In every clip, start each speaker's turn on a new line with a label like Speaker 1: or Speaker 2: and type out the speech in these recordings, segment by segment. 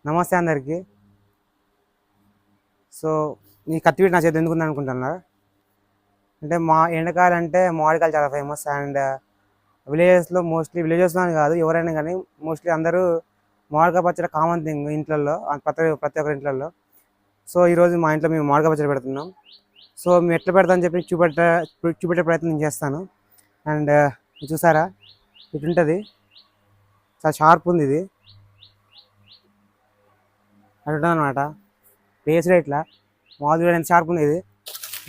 Speaker 1: నమస్తే అందరికి. సో ఈ కత్తిపీట నా చేతి ఎందుకు ఉంది అనుకుంటున్నారు అంటే మా ఎండాకాలం అంటే మామిడికాయలు చాలా ఫేమస్. అండ్ విలేజెస్లో మోస్ట్లీ విలేజెస్లో అని కాదు ఎవరైనా కానీ మోస్ట్లీ అందరూ మామిడికాయ పచ్చడి కామన్ థింగ్ ఇంట్లలో, ప్రతి ఒక్కరి ఇంట్లలో. సో ఈరోజు మా ఇంట్లో మేము మామిడికాయ పచ్చడి పెడుతున్నాం. సో మేము ఎట్లా పెడతామని చెప్పి చూపెట్టే ప్రయత్నం చేస్తాను. అండ్ చూసారా ఇటు ఉంటుంది, చాలా షార్ప్ ఉంది ఇది అటు అనమాట. పేస్ట్ ఇట్లా మామూలుగా ఎంత షార్ప్ ఉంది ఇది,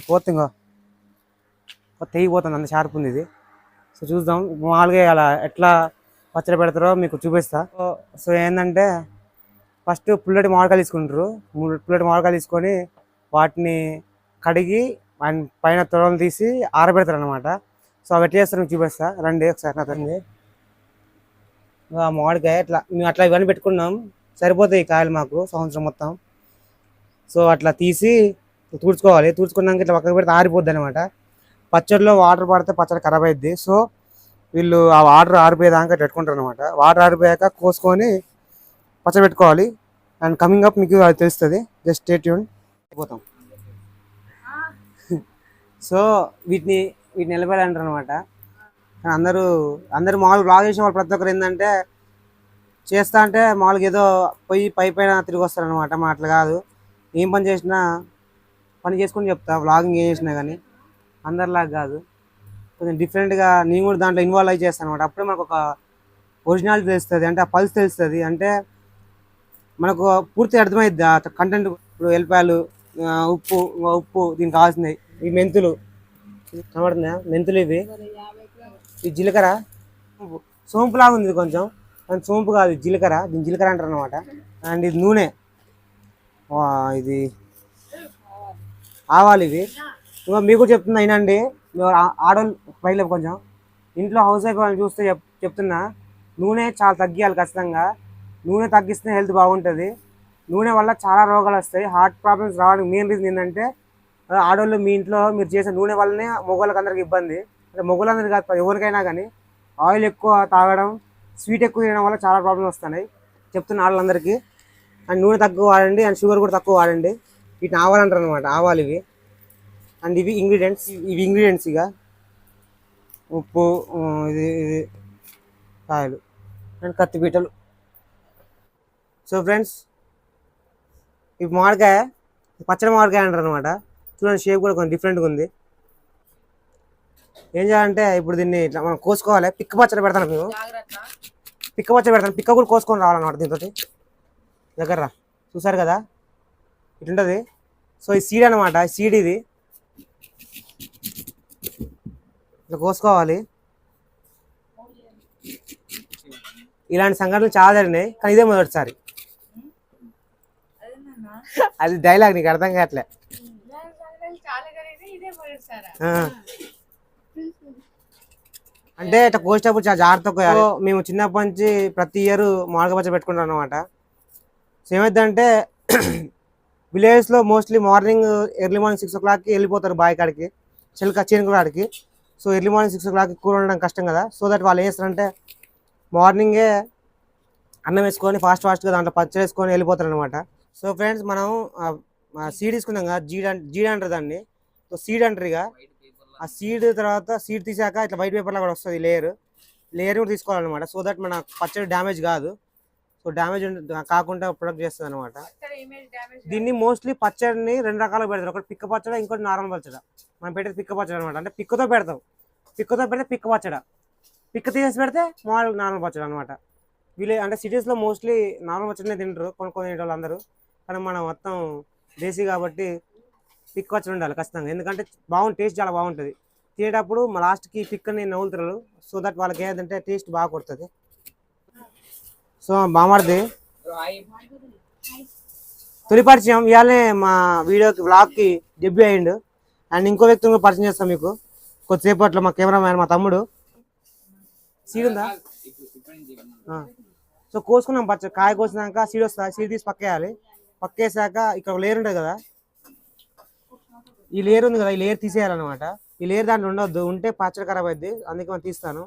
Speaker 1: పోతుంగో తెగిపోతుంది, అంత షార్ప్ ఉంది ఇది. సో చూద్దాం మామూలుగా అలా ఎట్లా పచ్చడి పెడతారో మీకు చూపిస్తా. సో ఏంటంటే ఫస్ట్ పుల్లటి మామిడికాయలు తీసుకుంటారు. పుల్లటి మామిడికాయలు తీసుకొని వాటిని కడిగి అండ్ పైన తొడలు తీసి ఆరబెడతారు అనమాట. సో అవి ఎట్లా చేస్తారు మీకు చూపిస్తా రండి ఒకసారి నా తండ్రి. మామిడికాయ ఇట్లా మేము అట్లా ఇవన్నీ పెట్టుకున్నాం, సరిపోతాయి ఈ కాయలు మాకు సంవత్సరం మొత్తం. సో అట్లా తీసి తుడుచుకోవాలి. తుడుచుకున్నాక ఇట్లా పక్కకు పెడితే ఆరిపోద్ది అనమాట. పచ్చడిలో వాటర్ పడితే పచ్చడి ఖరాబ్ అవుద్ది. సో వీళ్ళు ఆ వాటర్ ఆరిపోయేదాకా పెట్టుకుంటారు అనమాట. వాటర్ ఆరిపోయాక కోసుకొని పచ్చడి పెట్టుకోవాలి. అండ్ కమింగ్ అప్ మీకు అది తెలుస్తుంది, జస్ట్ స్టే ట్యూన్. అయిపోతాం. సో వీటిని నిలబెట్టాలంటారు అనమాట. అందరూ మామూలు బ్లాగ్ చేసిన వాళ్ళు ప్రతి ఒక్కరు ఏంటంటే చేస్తా అంటే మామూలుగా ఏదో పైన తిరిగి వస్తారు అనమాట. మా అట్లా కాదు, ఏం పని చేసినా పని చేసుకొని చెప్తా. వ్లాగింగ్ ఏం చేసినా కానీ అందరిలాగా కాదు, కొంచెం డిఫరెంట్గా నేను కూడా దాంట్లో ఇన్వాల్వ్ అయి చేస్తాను అనమాట. అప్పుడే మనకు ఒక ఒరిజినాలిటీ తెలుస్తుంది, అంటే ఆ పల్స్ తెలుస్తుంది, అంటే మనకు పూర్తిగా అర్థమైద్ది ఆ కంటెంట్. ఇప్పుడు ఎల్లిపాయలు, ఉప్పు దీనికి కావాల్సినవి. ఈ మెంతులు కనబడుతున్నాయా, మెంతులు ఇవి జీలకర్ర, సోంపులాగా ఉంది ఇది కొంచెం, కానీ సోంపు కాదు జీలకర్ర, దీని జీలకర్ర అంటారు అనమాట. అండ్ ఇది నూనె, ఇది ఆవాలు. ఇవి ఇంకా మీకు చెప్తున్నా అయినండి, ఆడవాళ్ళు పైన కొంచెం ఇంట్లో హౌస్ వైఫ్ వాళ్ళని చూస్తే చెప్తున్నా నూనె చాలా తగ్గియాలి ఖచ్చితంగా. నూనె తగ్గిస్తే హెల్త్ బాగుంటుంది. నూనె వల్ల చాలా రోగాలు వస్తాయి, హార్ట్ ప్రాబ్లమ్స్ రావడానికి మెయిన్ రీజన్ ఏంటంటే ఆడవాళ్ళు మీ ఇంట్లో మీరు చేసే నూనె వల్లనే మగవాళ్ళకి అందరికి ఇబ్బంది. అంటే మగవాళ్ళందరికీ కాదు, ఎవరికైనా కానీ ఆయిల్ ఎక్కువ తాగడం, స్వీట్ ఎక్కువ తినడం వల్ల చాలా ప్రాబ్లమ్స్ వస్తున్నాయి చెప్తున్న వాళ్ళందరికీ. అండ్ నూనె తక్కువ వాడండి, అండ్ షుగర్ కూడా తక్కువ వాడండి. వీటిని ఆవాలంటారు అనమాట, ఆవాలు ఇవి. అండ్ ఇవి ఇంగ్రీడియంట్స్ ఇక ఉప్పు, ఇది కాయలు అండ్ కత్తిపీటలు. సో ఫ్రెండ్స్, ఇవి మామిడికాయ, పచ్చడి మామిడికాయ అంటారు అనమాట. చూడండి షేప్ కూడా కొంచెం డిఫరెంట్గా ఉంది. ఏం చేయాలంటే ఇప్పుడు దీన్ని ఇట్లా మనం కోసుకోవాలి. పిక్క పచ్చడి పెడతాను మేము, పిక్క కూడా కోసుకొని రావాలన్నమాట. దీంతో దగ్గర చూసారు కదా ఇటుంటుంది. సో ఈ సీడ్ అనమాట, సీడ్ ఇది ఇట్లా కోసుకోవాలి. ఇలాంటి సంఘటనలు చాలా జరిగినాయి, కానీ ఇదే మొదటిసారి. అది డైలాగ్ నీకు అర్థం కావట్లే. అంటే ఇట్లా కోసేటప్పుడు చాలా జాగ్రత్తగా. మేము చిన్నప్పటి నుంచి ప్రతి ఇయర్ మామిడికాయ పచ్చడి పెట్టుకుంటాం అనమాట. సో ఏమైందంటే విలేజ్లో మోస్ట్లీ మార్నింగ్ ఎర్లీ మార్నింగ్ 6 o'clockకి వెళ్ళిపోతారు బావి కాడికి, చేనుకు కాడికి. సో ఎర్లీ మార్నింగ్ 6 o'clockకి కూర ఉండడం కష్టం కదా. సో దట్ వాళ్ళు ఏం చేస్తారంటే మార్నింగే అన్నం వేసుకొని ఫాస్ట్గా దాంట్లో పచ్చడి వేసుకొని వెళ్ళిపోతారు అనమాట. సో ఫ్రెండ్స్, మనం సీడ్ తీసుకున్నాం కదా, జీడ అంటారు దాన్ని. సో సీడ్ అంటారు. ఇక ఆ సీడ్ తర్వాత సీడ్ తీసాక ఇట్లా వైట్ పేపర్లో కూడా వస్తుంది లేయర్ కూడా తీసుకోవాలన్నమాట. సో దట్ మన పచ్చడి డ్యామేజ్ కాదు. సో డ్యామేజ్ కాకుండా ప్రొడక్ట్ చేస్తుంది అనమాట. దీన్ని మోస్ట్లీ పచ్చడిని 2 రకాలుగా పెడతారు. ఒకటి పిక్క పచ్చడి, ఇంకోటి నార్మల్ పచ్చడి. మనం పెట్టేది పిక్క పచ్చడి అనమాట. అంటే పిక్కతో పెడతాం, పిక్కతో పెడితే పిక్క పచ్చడి, పిక్క తీసేసి పెడితే నార్మల్ పచ్చడి అనమాట. అంటే సిటీస్లో మోస్ట్లీ నార్మల్ పచ్చడినే తింటారు కొనుక్కొని వాళ్ళు అందరూ. కానీ మనం మొత్తం దేశీ కాబట్టి పిక్క పచ్చడి ఉండాలి ఖచ్చితంగా, ఎందుకంటే టేస్ట్ చాలా బాగుంటుంది. తినేటప్పుడు మా లాస్ట్కి పిక్కని నవ్వులుతారు. సో దట్ వాళ్ళకి ఏంటంటే టేస్ట్ బాగా కొడుతుంది. సో బామర్ది తొలి పరిచయం ఇవాళనే మా వీడియోకి వ్లాగ్కి డెబ్యూ అయ్యిండు. అండ్ ఇంకో వ్యక్తిని పరిచయం చేస్తాం మీకు కొద్దిసేపట్లో. మా కెమెరామ్యాన్, మా తమ్ముడు. సీడ్ ఉందా? సో కోసుకున్నాం పచ్చడి. కాయ కోసినాక సీడ్ వస్తుంది, సీడ్ తీసి పక్కేయాలి. పక్కేసాక ఇక్కడ ఒక లేయర్ ఉంటుంది కదా, ఈ లేయర్ ఉంది కదా, ఈ లేయర్ తీసేయాలన్నమాట. ఈ లేయర్ దాంట్లో ఉండొద్దు, ఉంటే పచ్చడి ఖరాబ్ అవుద్ది, అందుకే మనం తీస్తాను.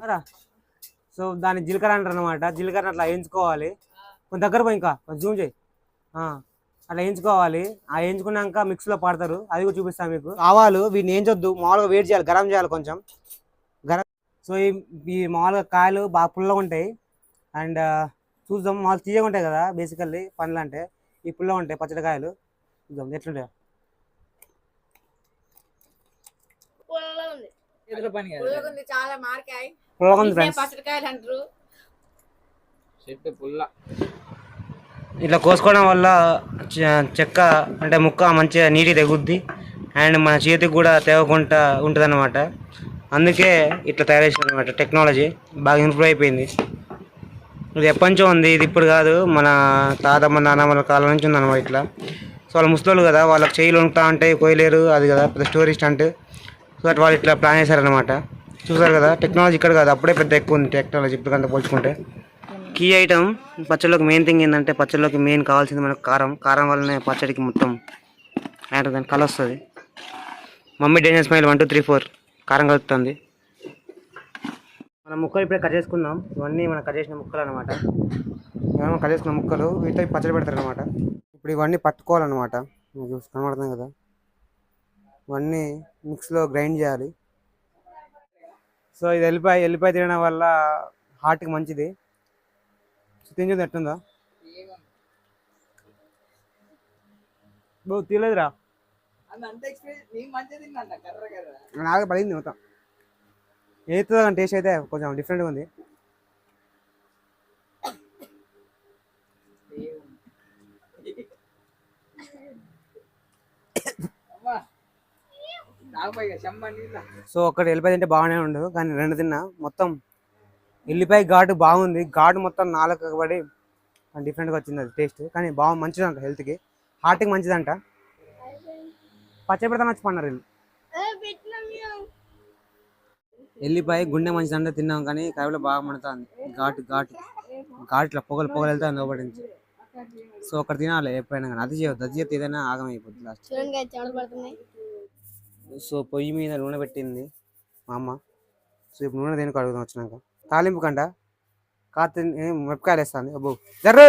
Speaker 1: సో దాన్ని జీలకర్ర అంటారు అనమాట. జీలకర్ర అట్లా వేయించుకోవాలి. కొంచెం దగ్గర పోయి ఇంకా జూమ్ చేయి. అట్లా వేయించుకోవాలి. ఆ వేయించుకున్నాక మిక్స్లో పడతారు, అది కూడా చూపిస్తాను మీకు. ఆవాలు వీటిని వేయించొద్దు, మామూలుగా వేడి చేయాలి, గరం చేయాలి కొంచెం గరం. సో ఈ మామూలుగా కాయలు బాగా పుల్లగా ఉంటాయి. అండ్ చూద్దాం, మామూలు తీయగా ఉంటాయి కదా బేసికల్లీ పండ్లు అంటే, ఈ పుల్లగా ఉంటాయి పచ్చడి కాయలు. చూద్దాం ఎట్లుంటాయి. ఇట్లా కోసుకోవడం వల్ల చెక్క అంటే ముక్క మంచిగా నీటికి తెగుద్ది, అండ్ మన చేతికి కూడా తెగకుండా ఉంటుంది అనమాట. అందుకే ఇట్లా తయారు చేసిన అనమాట. టెక్నాలజీ బాగా ఇంప్రూవ్ అయిపోయింది. ఇది ఎప్పటి నుంచో ఉంది, ఇది ఇప్పుడు కాదు, మన తాతమ్మ నాన్నమ్మల కాలం నుంచి ఉందన్నమాట ఇట్లా. సో వాళ్ళు ముసలోళ్ళు కదా, వాళ్ళకి చేయిలు ఉంటా అంటే కోయలేరు, అది కదా పెద్ద స్టోరీ అంటే. సో అట్లా వాళ్ళు ఇట్లా ప్లాన్ చేశారనమాట. చూసారు కదా, టెక్నాలజీ ఇక్కడ కాదు, అప్పుడే పెద్ద ఎక్కువ ఉంది టెక్నాలజీ ఇప్పటికంతా పోల్చుకుంటే. కీ ఐటమ్ పచ్చడిలోకి మెయిన్ థింగ్ ఏంటంటే, పచ్చడిలోకి మెయిన్ కావాల్సింది మనకు కారం. కారం వల్లనే పచ్చడికి మొత్తం దాని కలర్ వస్తుంది. మమ్మీ డేంజర్ స్మైల్ 1 2 3 4 కారం కలుపుతుంది. మనం ముక్కలు ఇప్పుడే కట్ చేసుకున్నాం. ఇవన్నీ మనం కట్ చేసిన ముక్కలు అనమాట. ఇవన్నీ కట్ చేసుకున్న ముక్కలు వీటితో పచ్చడి పెడతారు అనమాట. ఇప్పుడు ఇవన్నీ పట్టుకోవాలన్నమాట. మీకు కనబడుతుంది కదా, ఇవన్నీ మిక్స్లో గ్రైండ్ చేయాలి. సో ఇది ఎల్లిపాయ తినడం వల్ల హార్ట్కి మంచిది. తింటుంది ఎట్టుందా తీయలేదురా, నాకు పడింది మొత్తం. ఏతుందో కానీ టేస్ట్ అయితే కొంచెం డిఫరెంట్గా ఉంది. సో ఒకటి ఎల్లిపాయ తింటే బాగానే ఉండదు, కానీ 2 తిన్నా మొత్తం ఎల్లిపాయ ఘాటు బాగుంది. ఘాటు మొత్తం నాలుగు పడి డిఫరెంట్గా వచ్చింది అది టేస్ట్. కానీ బాగా మంచిదంట, హెల్త్కి హార్ట్కి మంచిదంట. పచ్చడి పెడతాను వచ్చి పన్నారు వీళ్ళు. ఎల్లిపాయ గుండె మంచిదంటే తిన్నాం, కానీ కడుపులో బాగా మండుతుంది. ఘాటు ఇట్లా పొగలు వెళ్తాయి లోపటి నుంచి. సో ఒకటి తినాలి ఎప్పుడైనా, కానీ అది చేస్తే ఏదైనా ఆగమైపోతుంది లాస్ట్. సో పొయ్యి మీద నూనె పెట్టింది మా అమ్మ. సో ఇప్పుడు నూనె దేనికి అడుగుదాం వచ్చినాక. తాలింపు కంట మిరపకాయలు వేస్తుంది. అబ్బో జర్రు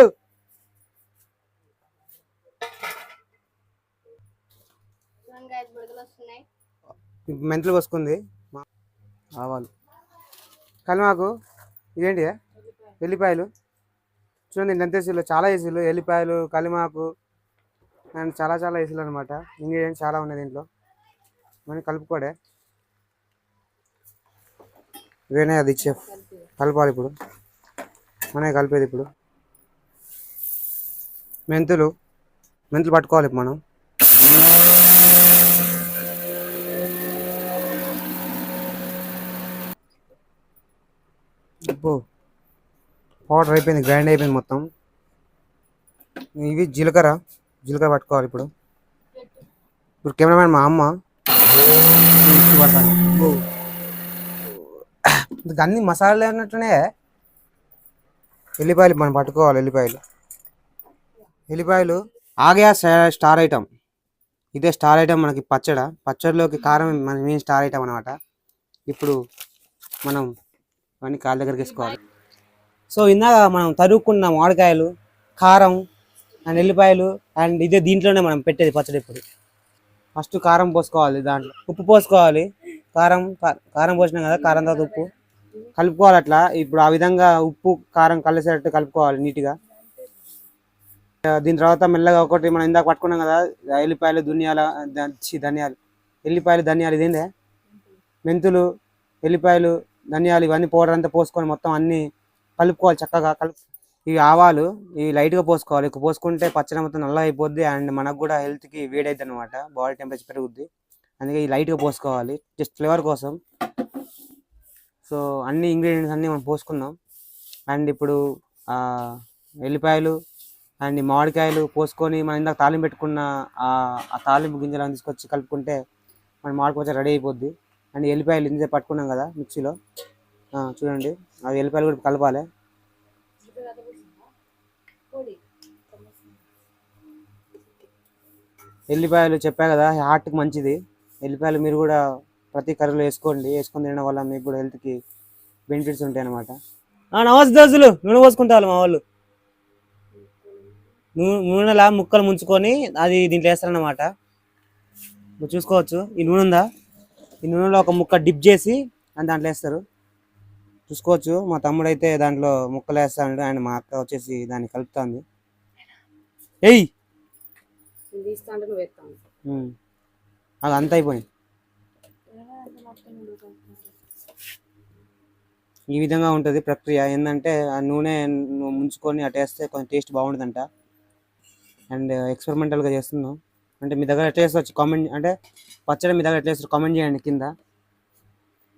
Speaker 1: మెంతులు పోసుకుంది. ఆవాలు, కలిమాకు, ఇదేంటి ఎల్లిపాయలు. చూడండి ఎంత వేసిళ్ళు, చాలా వేసిళ్ళు. ఎల్లిపాయలు, కలిమాకు అండ్ చాలా వేసిళ్ళు అనమాట. ఇంగ్రీడియంట్స్ చాలా ఉన్నాయి దీంట్లో. మనం కలుపుకోడే ఇవేనే అది ఇచ్చే కలపాలి. ఇప్పుడు మనమే కలిపేది. ఇప్పుడు మెంతులు పట్టుకోవాలి మనం. పౌడర్ అయిపోయింది, గ్రైండ్ అయిపోయింది మొత్తం. ఇవి జీలకర్ర పట్టుకోవాలి. ఇప్పుడు కెమెరామ్యాన్ మా అమ్మ అన్ని మసాలాలు అన్నట్టునే. ఎల్లిపాయలు మనం పట్టుకోవాలి. ఎల్లిపాయలు ఆగే స్టార్ ఐటమ్. ఇదే స్టార్ ఐటమ్ మనకి పచ్చడిలోకి కారం మన మెయిన్ స్టార్ ఐటమ్ అనమాట. ఇప్పుడు మనం అన్ని కాళ్ళ దగ్గరికి వేసుకోవాలి. సో ఇందాక మనం తరుక్కున్న మామిడికాయలు, కారం అండ్ ఎల్లిపాయలు అండ్ ఇదే దీంట్లోనే మనం పెట్టేది పచ్చడి. ఇప్పుడు ఫస్ట్ కారం పోసుకోవాలి, దాంట్లో ఉప్పు పోసుకోవాలి. కారం పోసినాం కదా, కారం తర్వాత ఉప్పు కలుపుకోవాలి. అట్లా ఇప్పుడు ఆ విధంగా ఉప్పు కారం కలిసేటట్టు కలుపుకోవాలి నీట్గా. దీని తర్వాత మెల్లగా ఒకటి మనం ఇందాక పట్టుకున్నాం కదా, ఎల్లిపాయలు, ధనియాలు, ఎల్లిపాయలు, ధనియాలు, ఇదేందే మెంతులు, ఎల్లిపాయలు, ధనియాలు, ఇవన్నీ పౌడర్ అంతా పోసుకొని మొత్తం అన్ని కలుపుకోవాలి చక్కగా. ఇవి ఆవాలు, ఇవి లైట్గా పోసుకోవాలి. ఎక్కువ పోసుకుంటే పచ్చడి మొత్తం నల్ల అయిపోద్ది అండ్ మనకు కూడా హెల్త్కి వేడైద్ది అనమాట, బాడీ టెంపరేచర్ పెరుగుద్ది. అందుకే ఈ లైట్గా పోసుకోవాలి జస్ట్ ఫ్లేవర్ కోసం. సో అన్ని ఇంగ్రీడియంట్స్ అన్నీ మనం పోసుకున్నాం. అండ్ ఇప్పుడు ఎల్లిపాయలు అండ్ మామిడికాయలు పోసుకొని మనం ఇందాక తాలింపు పెట్టుకున్న ఆ తాలింపు గింజలను తీసుకొచ్చి కలుపుకుంటే మన మామిడి పచ్చడి రెడీ అయిపోద్ది. అండ్ ఎల్లిపాయలు ఇంజే పట్టుకున్నాం కదా మిక్సీలో, చూడండి అవి ఎల్లిపాయలు కూడా కలపాలి. ఎల్లిపాయలు చెప్పా కదా హార్ట్కి మంచిది. ఎల్లిపాయలు మీరు కూడా ప్రతి కర్రీలో వేసుకొని తినడం వల్ల మీకు కూడా హెల్త్కి బెనిఫిట్స్ ఉంటాయి అన్నమాట. నమస్తే దోస్తులు, నూనె పోసుకుంటారు మా వాళ్ళు. నూనెలా ముక్కలు ముంచుకొని అది దీంట్లో వేస్తారన్నమాట. మీరు చూసుకోవచ్చు, ఈ నూనె ఉందా, ఈ నూనెలో ఒక ముక్క డిప్ చేసి అని దాంట్లో వేస్తారు. చూసుకోవచ్చు, మా తమ్ముడు అయితే దాంట్లో ముక్కలు వేస్తాడు అండ్ మా అక్క వచ్చేసి దాన్ని కలుపుతుంది. ఎయ్ అది అంతా అయిపోయింది. ఈ విధంగా ఉంటుంది ప్రక్రియ. ఏంటంటే ఆ నూనె ముంచుకొని అటేస్తే కొంచెం టేస్ట్ బాగుంటుందంట. అండ్ ఎక్స్పెరిమెంటల్గా చేస్తున్నాం. అంటే మీ దగ్గర ఎట్లా చేస్తారు కామెంట్, అంటే పచ్చడి మీ దగ్గర ఎట్లా చేస్తారు కామెంట్ చేయండి కింద.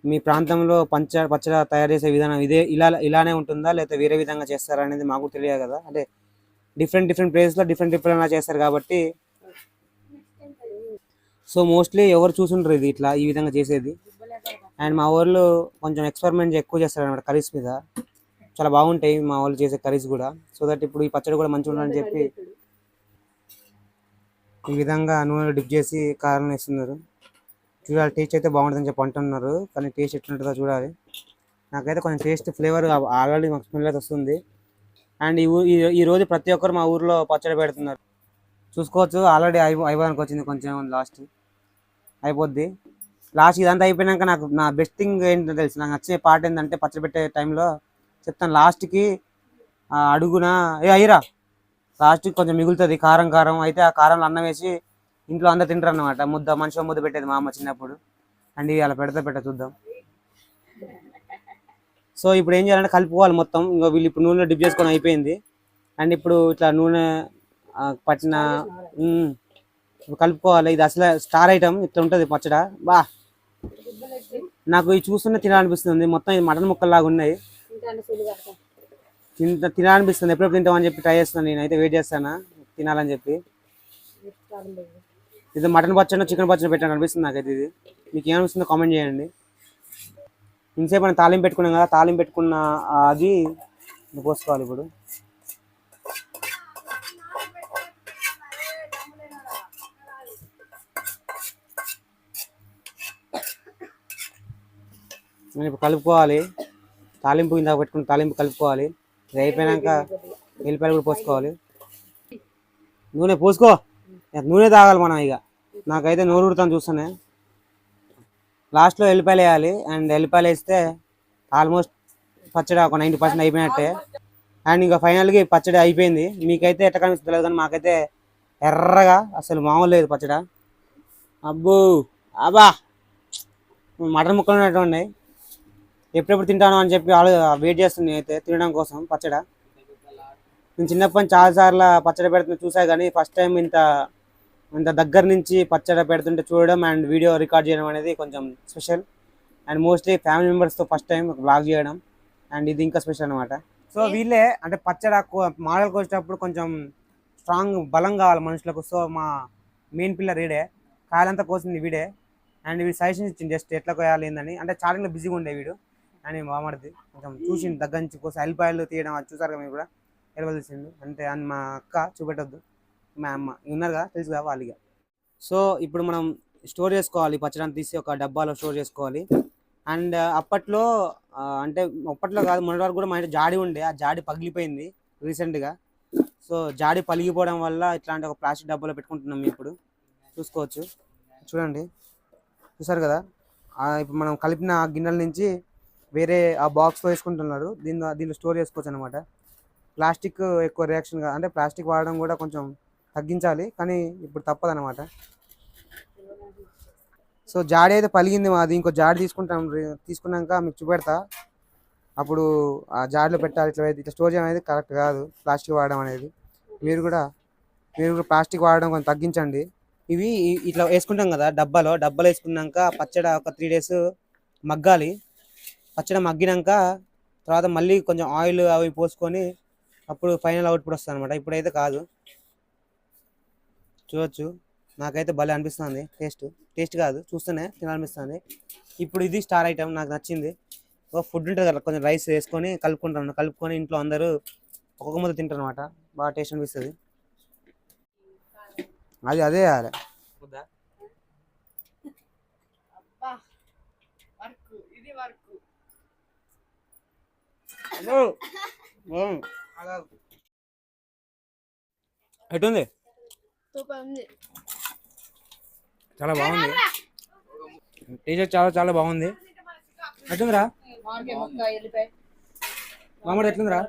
Speaker 1: మీ ప్రాంతంలో పచ్చడి తయారు చేసే విధానం ఇలానే ఉంటుందా లేకపోతే వేరే విధంగా చేస్తారా అనేది మాకు తెలియదు కదా. అంటే డిఫరెంట్ ప్లేస్లో డిఫరెంట్ చేస్తారు కాబట్టి. సో మోస్ట్లీ ఎవరు చూసుంటారు ఇది ఇట్లా ఈ విధంగా చేసేది. అండ్ మా ఊర్లో కొంచెం ఎక్స్పెరిమెంట్ ఎక్కువ చేస్తారు అనమాట కర్రీస్ మీద. చాలా బాగుంటాయి మా వాళ్ళు చేసే కర్రీస్ కూడా. సో దట్ ఇప్పుడు ఈ పచ్చడి కూడా మంచిగా ఉండాలని చెప్పి ఈ విధంగా నూనెలో డిప్ చేసి కారం వేస్తున్నారు. చూడాలి, టేస్ట్ అయితే బాగుంటుందని చెప్పి అంటున్నారు, కానీ టేస్ట్ ఎట్లుంటుందో చూడాలి. నాకైతే కొంచెం టేస్ట్ ఫ్లేవర్ ఆల్రెడీ మాకు స్మెల్ అయితే వస్తుంది. అండ్ ఈ రోజు ప్రతి ఒక్కరు మా ఊర్లో పచ్చడి పెడుతున్నారు. చూసుకోవచ్చు, ఆల్రెడీ అయిపోయానికి వచ్చింది, కొంచెం లాస్ట్ అయిపోద్ది. లాస్ట్ ఇదంతా అయిపోయినాక నా బెస్ట్ థింగ్ ఏంటో తెలుసు, నాకు నచ్చే పార్ట్ ఏంటంటే పచ్చడి పెట్టే టైంలో చెప్తాను. లాస్ట్కి అడుగున అయ్యిరా, లాస్ట్కి కొంచెం మిగులుతుంది కారం అయితే ఆ కారంలో అన్నం వేసి ఇంట్లో అందరు తింటారు అన్నమాట. మనిషి ముద్ద పెట్టేది మా అమ్మ చిన్నప్పుడు. అండ్ ఇవి అలా పెట్ట చూద్దాం. సో ఇప్పుడు ఏం చేయాలంటే కలుపుకోవాలి మొత్తం. ఇంకో వీళ్ళు ఇప్పుడు నూనెలో డిప్ చేసుకొని అయిపోయింది. అండ్ ఇప్పుడు ఇట్లా నూనె పట్టిన కలుపుకోవాలి. ఇది అసలు స్టార్ ఐటమ్, ఇట్లా ఉంటుంది పచ్చడ. బా నాకు ఇది చూస్తూనే తినాలనిపిస్తుంది. మొత్తం ఇది మటన్ ముక్కల్లాగా ఉన్నాయి, తినాలనిపిస్తుంది. ఎప్పుడెప్పుడు తింటామని చెప్పి ట్రై చేస్తాను. నేనైతే వెయిట్ చేస్తాను తినాలని చెప్పి. ఇది మటన్ పచ్చడి చికెన్ పచ్చడి పెట్టాను అనిపిస్తుంది నాకైతే. ఇది మీకు ఏమనిపిస్తుందో కామెంట్ చేయండి. ఇంతసేపు మనం తాలింపు పెట్టుకున్నాం కదా, తాలింపు పెట్టుకున్న అది పోసుకోవాలి. ఇప్పుడు కలుపుకోవాలి. తాలింపు ఇందాక పెట్టుకున్న తాలింపు కలుపుకోవాలి. ఇది అయిపోయాక ఎల్లిపాయలు కూడా పోసుకోవాలి. నూనె పోసుకో, నూనె తాగాలి మనం. ఇక నాకైతే నూరు ఉడతాను చూస్తానే. లాస్ట్లో ఎల్లిపాయలు వేయాలి. అండ్ ఎల్లిపాయలు వేస్తే ఆల్మోస్ట్ పచ్చడి ఒక 90% అయిపోయినట్టే. అండ్ ఇంకా ఫైనల్గా పచ్చడి అయిపోయింది. మీకైతే ఎట్లా కనిపిస్తుంది కానీ మాకైతే ఎర్రగా అసలు మామూలు లేదు పచ్చడి. అబ్బో అబ్బా, మటన్ ముక్కలు ఉన్నట్టు ఉన్నాయి. ఎప్పుడెప్పుడు తింటాను అని చెప్పి వెయిట్ చేస్తుంది అయితే తినడం కోసం పచ్చడి. నేను చిన్నప్పటి నుంచి చాలాసార్లు పచ్చడి పెడుతున్నా చూసా, కానీ ఫస్ట్ టైం ఇంత దగ్గర నుంచి పచ్చడి పెడుతుంటే చూడడం అండ్ వీడియో రికార్డ్ చేయడం అనేది కొంచెం స్పెషల్. అండ్ మోస్ట్లీ ఫ్యామిలీ మెంబర్స్తో ఫస్ట్ టైం బ్లాగ్ చేయడం, అండ్ ఇది ఇంకా స్పెషల్ అనమాట. సో వీళ్ళే అంటే పచ్చడి మాడలకు వచ్చేటప్పుడు కొంచెం స్ట్రాంగ్ బలం కావాలి మనుషులకు. సో మా మెయిన్ పిల్లర్ వీడే, కాయలంతా కోసింది వీడే. అండ్ వీడు సజెషన్ ఇచ్చింది జస్ట్ ఎట్లా కోయాలి ఏందని. అంటే స్టార్టింగ్లో బిజీగా ఉండే వీడు అని బాగుపడింది. కొంచెం చూసింది దగ్గర నుంచి కోసం ఎల్లిపాయలు తీయడం అది చూసారు కదా మీరు కూడా, ఎల్లిపాయలు తీసింది అంటే. అని మా అక్క చూపెట్టద్దు, మా అమ్మ ఉన్నారు కదా తెలుసు కదా వాళ్ళిగా. సో ఇప్పుడు మనం స్టోర్ చేసుకోవాలి, పచ్చడిని తీసి ఒక డబ్బాలో స్టోర్ చేసుకోవాలి. అండ్ అప్పట్లో అంటే అప్పట్లో కాదు మొన్నటి వరకు కూడా మా ఇంటి జాడి ఉండే, ఆ జాడి పగిలిపోయింది రీసెంట్గా. సో జాడి పలిగిపోవడం వల్ల ఇట్లాంటి ఒక ప్లాస్టిక్ డబ్బాలో పెట్టుకుంటున్నాం. ఇప్పుడు చూసుకోవచ్చు, చూడండి, చూసారు కదా. ఇప్పుడు మనం కలిపిన గిన్నెల నుంచి వేరే ఆ బాక్స్లో వేసుకుంటున్నారు. దీనిలో స్టోర్ చేసుకోవచ్చు అనమాట. ప్లాస్టిక్ ఎక్కువ రియాక్షన్ అంటే ప్లాస్టిక్ వాడడం కూడా కొంచెం తగ్గించాలి, కానీ ఇప్పుడు తప్పదనమాట. సో జాడి అయితే పలిగింది మాది, ఇంకో జాడి తీసుకున్నాక మీకు చూపెడతా. అప్పుడు ఆ జాడిలో పెట్టాలి. ఇట్లా స్టోర్ చేయడం అనేది కరెక్ట్ కాదు, ప్లాస్టిక్ వాడడం అనేది. మీరు కూడా ప్లాస్టిక్ వాడడం కొంచెం తగ్గించండి. ఇవి ఇట్లా వేసుకుంటాం కదా డబ్బాలో వేసుకున్నాక పచ్చడి ఒక 3 days మగ్గాలి. పచ్చడి మగ్గినాక తర్వాత మళ్ళీ కొంచెం ఆయిల్ అవి పోసుకొని అప్పుడు ఫైనల్ అవుట్పుట్ వస్తుంది అనమాట. ఇప్పుడైతే కాదు. చూడొచ్చు, నాకైతే భలే అనిపిస్తుంది. టేస్ట్ కాదు, చూస్తేనే తినాలనిపిస్తుంది. ఇప్పుడు ఇది స్టార్ ఐటమ్, నాకు నచ్చింది. ఫుడ్ ఉంటుంది కదా, కొంచెం రైస్ వేసుకొని కలుపుకొని ఇంట్లో అందరూ ఒక్కొక్క ముద్ద తింటారు అనమాట. బాగా టేస్ట్ అనిపిస్తుంది. అదే ముద్ద ఎటుంది?
Speaker 2: సూపర్ ఉంది.
Speaker 1: చాలా బాగుంది. టేస్ట్ చాలా చాలా బాగుంది. ఎట్లుందిరా మామూలు? ఎట్లుందిరా?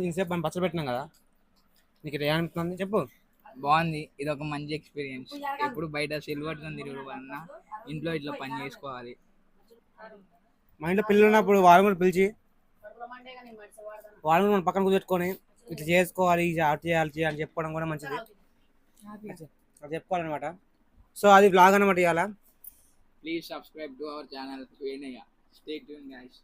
Speaker 1: ఇంతసేపు మనం పచ్చడి పెట్టినాం కదా, నీకు ఇది ఏమనిపిస్తుంది చెప్పు.
Speaker 3: బాగుంది. ఇది ఒక మంచి ఎక్స్పీరియన్స్. ఎప్పుడు బయట సిల్వర్తో తిరుగుడు అన్నా ఇంట్లో ఇట్లా పని చేసుకోవాలి.
Speaker 1: మా ఇంట్లో పిల్లలు ఉన్నప్పుడు వాళ్ళు కూడా పిలిచి వాళ్ళు కూడా మన పక్కన కూర్చొని ఇట్లా చేసుకోవాలి, అటు చేయాలి అని చెప్పడం కూడా మంచిది. అది చెప్పుకోవాలన్నమాట. సో అది బ్లాగ్ అనమాట ఇవాళ.
Speaker 3: Please subscribe to our channel. Stay tune guys.